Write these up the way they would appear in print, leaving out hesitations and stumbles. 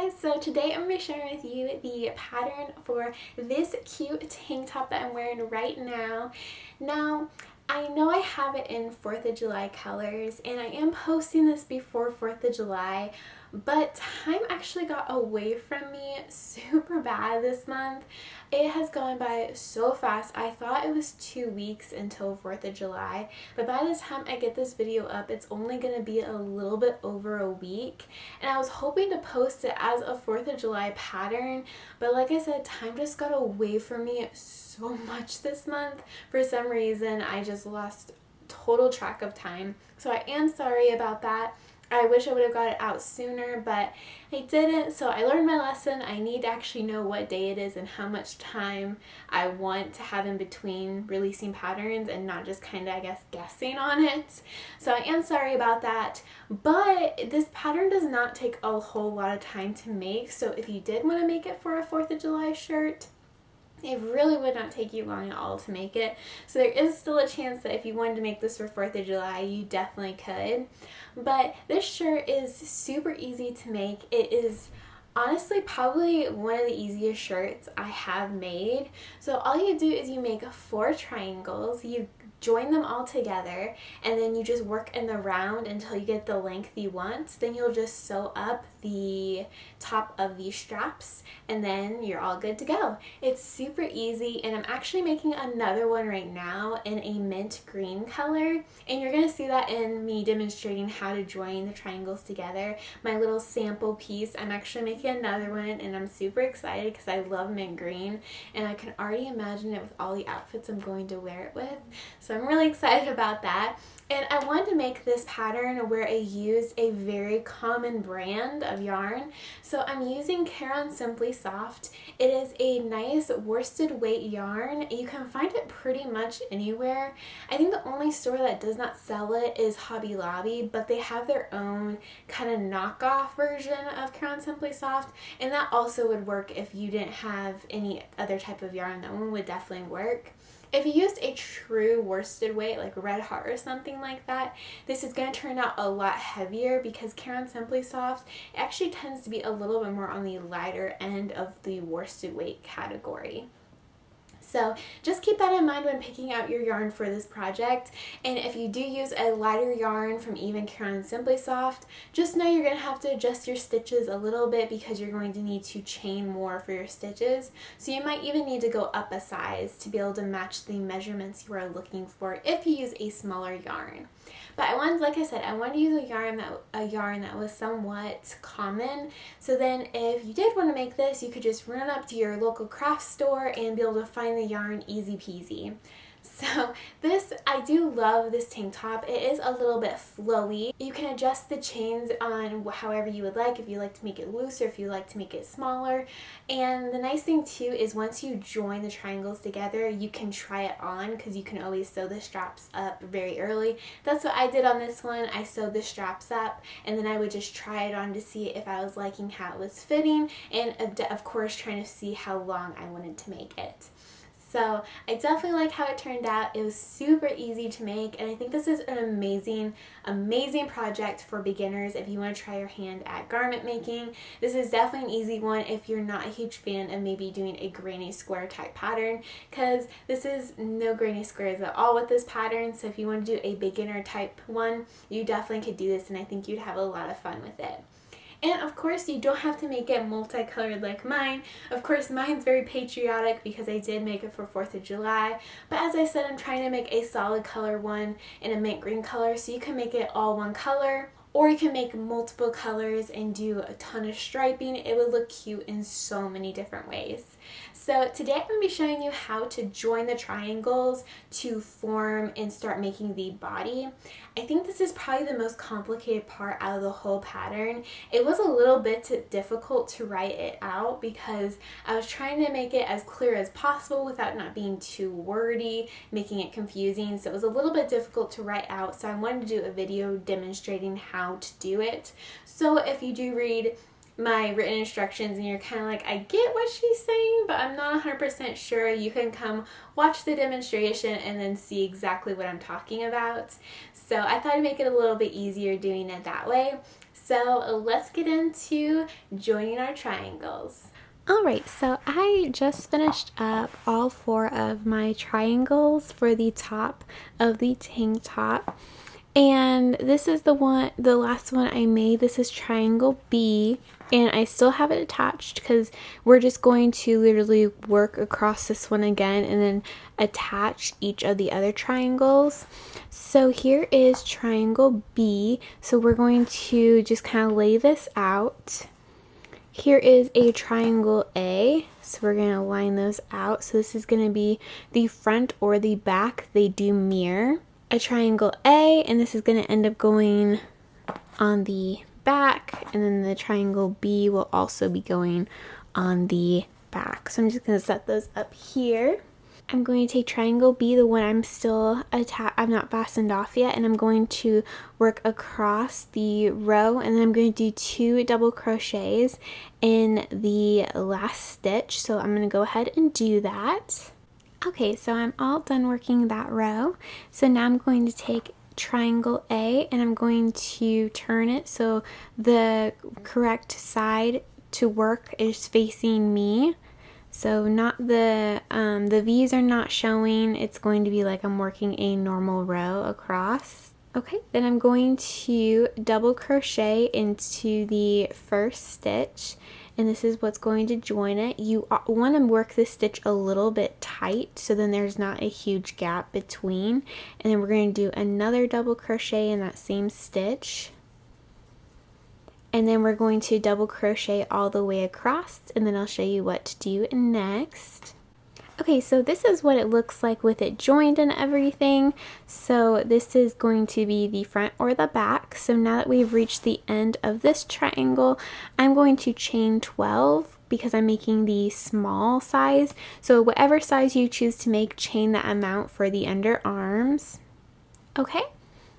guys, so today I'm going to be sharing with you the pattern for this cute tank top that I'm wearing right now. Now, I know I have it in 4th of July colors and I am posting this before 4th of July, but time actually got away from me super bad this month. It has gone by so fast. I thought it was 2 weeks until 4th of July, but by the time I get this video up, it's only going to be a little bit over a week. And I was hoping to post it as a 4th of July pattern, but like I said, time just got away from me so much this month. For some reason, I just lost total track of time. So I am sorry about that. I wish I would have got it out sooner, but I didn't, so I learned my lesson. I need to actually know what day it is and how much time I want to have in between releasing patterns and not just kind of, I guess, guessing on it. So I am sorry about that, but this pattern does not take a whole lot of time to make, so if you did want to make it for a 4th of July shirt, it really would not take you long at all to make it. So there is still a chance that if you wanted to make this for 4th of July, you definitely could. But this shirt is super easy to make. It is honestly probably one of the easiest shirts I have made. So all you do is you make 4 triangles, you join them all together, and then you just work in the round until you get the length you want. Then you'll just sew up the top of these straps and then you're all good to go. It's super easy, and I'm actually making another one right now in a mint green color, and you're gonna see that in me demonstrating how to join the triangles together. My little sample piece, I'm actually making another one and I'm super excited because I love mint green and I can already imagine it with all the outfits I'm going to wear it with. So I'm really excited about that. And I wanted to make this pattern where I used a very common brand of yarn. So I'm using Caron Simply Soft. It is a nice worsted weight yarn. You can find it pretty much anywhere. I think the only store that does not sell it is Hobby Lobby, but they have their own kind of knockoff version of Caron Simply Soft, and that also would work if you didn't have any other type of yarn. That one would definitely work. If you used a true worsted weight like Red Heart or something like that, this is going to turn out a lot heavier because Caron Simply Soft actually tends to be a little bit more on the lighter end of the worsted weight category. So just keep that in mind when picking out your yarn for this project. And if you do use a lighter yarn from even Caron Simply Soft, just know you're going to have to adjust your stitches a little bit because you're going to need to chain more for your stitches. So you might even need to go up a size to be able to match the measurements you are looking for if you use a smaller yarn. But I wanted, like I said, I wanted to use a yarn that was somewhat common. So then if you did want to make this, you could just run up to your local craft store and be able to find the yarn easy peasy. So this, I do love this tank top. It is a little bit flowy. You can adjust the chains on however you would like, if you like to make it loose or if you like to make it smaller. And the nice thing too is once you join the triangles together, you can try it on because you can always sew the straps up very early. That's what I did on this one. I sewed the straps up and then I would just try it on to see if I was liking how it was fitting, and of course trying to see how long I wanted to make it. So I definitely like how it turned out. It was super easy to make, and I think this is an amazing project for beginners if you want to try your hand at garment making. This is definitely an easy one if you're not a huge fan of maybe doing a granny square type pattern, because this is no granny squares at all with this pattern. So if you want to do a beginner type one, you definitely could do this, and I think you'd have a lot of fun with it. And of course, you don't have to make it multicolored like mine. Of course, mine's very patriotic because I did make it for 4th of July. But as I said, I'm trying to make a solid color one in a mint green color, so you can make it all one color. Or you can make multiple colors and do a ton of striping. It would look cute in so many different ways. So today I'm going to be showing you how to join the triangles to form and start making the body. I think this is probably the most complicated part out of the whole pattern. It was a little bit difficult to write it out because I was trying to make it as clear as possible without not being too wordy, making it confusing. So it was a little bit difficult to write out. So I wanted to do a video demonstrating how to do it. So if you do read my written instructions and you're kind of like, I get what she's saying, but I'm not 100% sure, you can come watch the demonstration and then see exactly what I'm talking about. So I thought I'd make it a little bit easier doing it that way. So let's get into joining our triangles. Alright, so I just finished up all 4 of my triangles for the top of the tank top. And this is the last one I made. This is triangle B, and I still have it attached because we're just going to literally work across this one again and then attach each of the other triangles. So here is triangle B. So we're going to just kind of lay this out. Here is a triangle A, so we're going to line those out. So this is going to be the front or the back. They do mirror. A triangle A, and this is going to end up going on the back, and then the triangle B will also be going on the back. So I'm just going to set those up here. I'm going to take triangle B, the one I'm not fastened off yet, and I'm going to work across the row, and then I'm going to do 2 double crochets in the last stitch. So I'm going to go ahead and do that. Okay, so I'm all done working that row. So now I'm going to take triangle A and I'm going to turn it so the correct side to work is facing me. So not the V's are not showing. It's going to be like I'm working a normal row across. Okay, then I'm going to double crochet into the first stitch, and this is what's going to join it. You want to work this stitch a little bit tight so then there's not a huge gap between. And then we're going to do another double crochet in that same stitch. And then we're going to double crochet all the way across, and then I'll show you what to do next. Okay, so this is what it looks like with it joined and everything. So this is going to be the front or the back. So now that we've reached the end of this triangle, I'm going to chain 12 because I'm making the small size. So whatever size you choose to make, chain that amount for the underarms. Okay,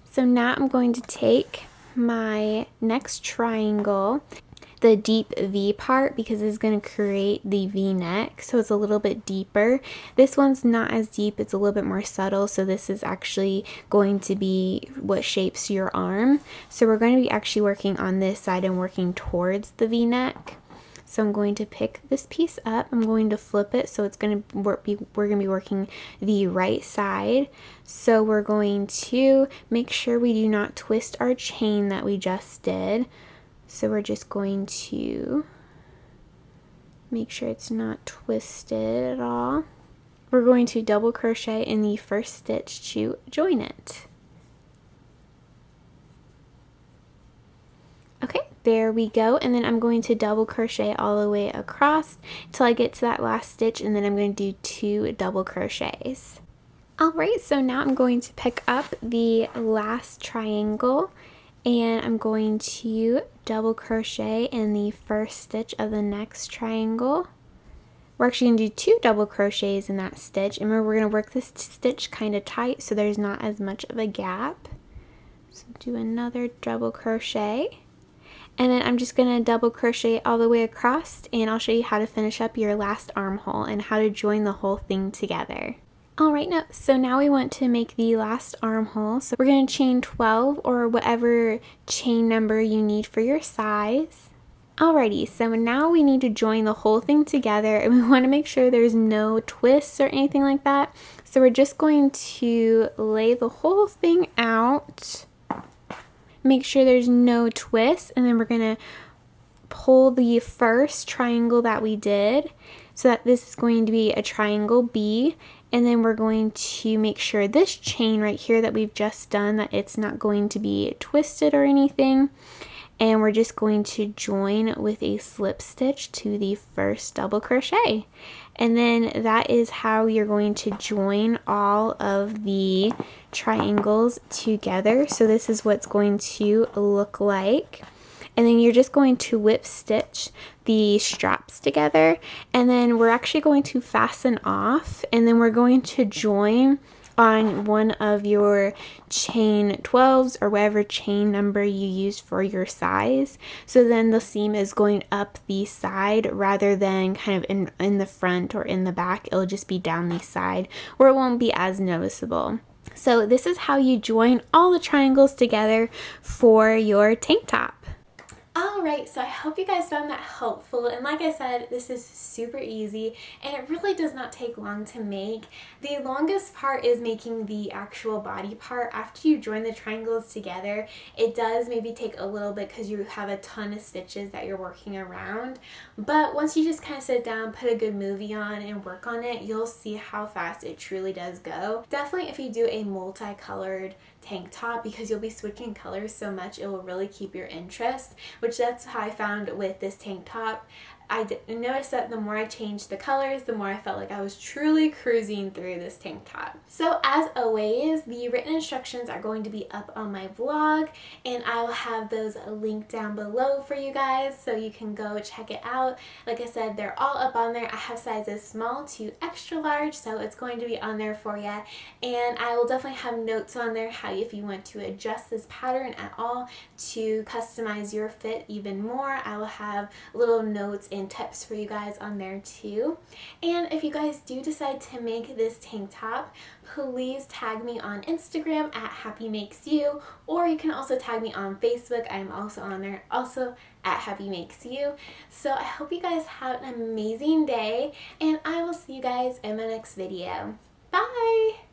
so now I'm going to take my next triangle, the deep V part, because it's going to create the V neck, so it's a little bit deeper. This one's not as deep, it's a little bit more subtle, so this is actually going to be what shapes your arm. So we're going to be actually working on this side and working towards the V neck. So I'm going to pick this piece up, I'm going to flip it, so it's going to we're going to be working the right side. So we're going to make sure we do not twist our chain that we just did. So we're just going to make sure it's not twisted at all. We're going to double crochet in the first stitch to join it. Okay, there we go, and then I'm going to double crochet all the way across till I get to that last stitch, and then I'm going to do 2 double crochets. Alright, so now I'm going to pick up the last triangle, and I'm going to double crochet in the first stitch of the next triangle. We're actually going to do 2 double crochets in that stitch, and remember we're going to work this stitch kind of tight so there's not as much of a gap. So do another double crochet, and then I'm just going to double crochet all the way across, and I'll show you how to finish up your last armhole and how to join the whole thing together. Alright, so now we want to make the last armhole. So we're going to chain 12 or whatever chain number you need for your size. Alrighty, so now we need to join the whole thing together, and we want to make sure there's no twists or anything like that. So we're just going to lay the whole thing out, make sure there's no twists, and then we're going to pull the first triangle that we did. So that this is going to be a triangle B, and then we're going to make sure this chain right here that we've just done, that it's not going to be twisted or anything, and we're just going to join with a slip stitch to the first double crochet. And then that is how you're going to join all of the triangles together. So this is what's going to look like. And then you're just going to whip stitch the straps together, and then we're actually going to fasten off, and then we're going to join on one of your chain 12s or whatever chain number you use for your size. So then the seam is going up the side rather than kind of in the front or in the back. It'll just be down the side where it won't be as noticeable. So this is how you join all the triangles together for your tank top. Alright, so I hope you guys found that helpful, and like I said, this is super easy and it really does not take long to make. The longest part is making the actual body part. After you join the triangles together, it does maybe take a little bit because you have a ton of stitches that you're working around, but once you just kind of sit down, put a good movie on and work on it, you'll see how fast it truly does go. Definitely if you do a multicolored tank top, because you'll be switching colors so much, it will really keep your interest, which that's how I found with this tank top. I noticed that the more I changed the colors, the more I felt like I was truly cruising through this tank top. So as always, the written instructions are going to be up on my blog, and I will have those linked down below for you guys so you can go check it out. Like I said, they're all up on there. I have sizes small to extra large, so it's going to be on there for you. And I will definitely have notes on there how if you want to adjust this pattern at all to customize your fit even more. I will have little notes and tips for you guys on there too. And if you guys do decide to make this tank top, please tag me on Instagram at HappyMakesYou, or you can also tag me on Facebook. I'm also on there, also at HappyMakesYou. So I hope you guys have an amazing day, and I will see you guys in my next video. Bye!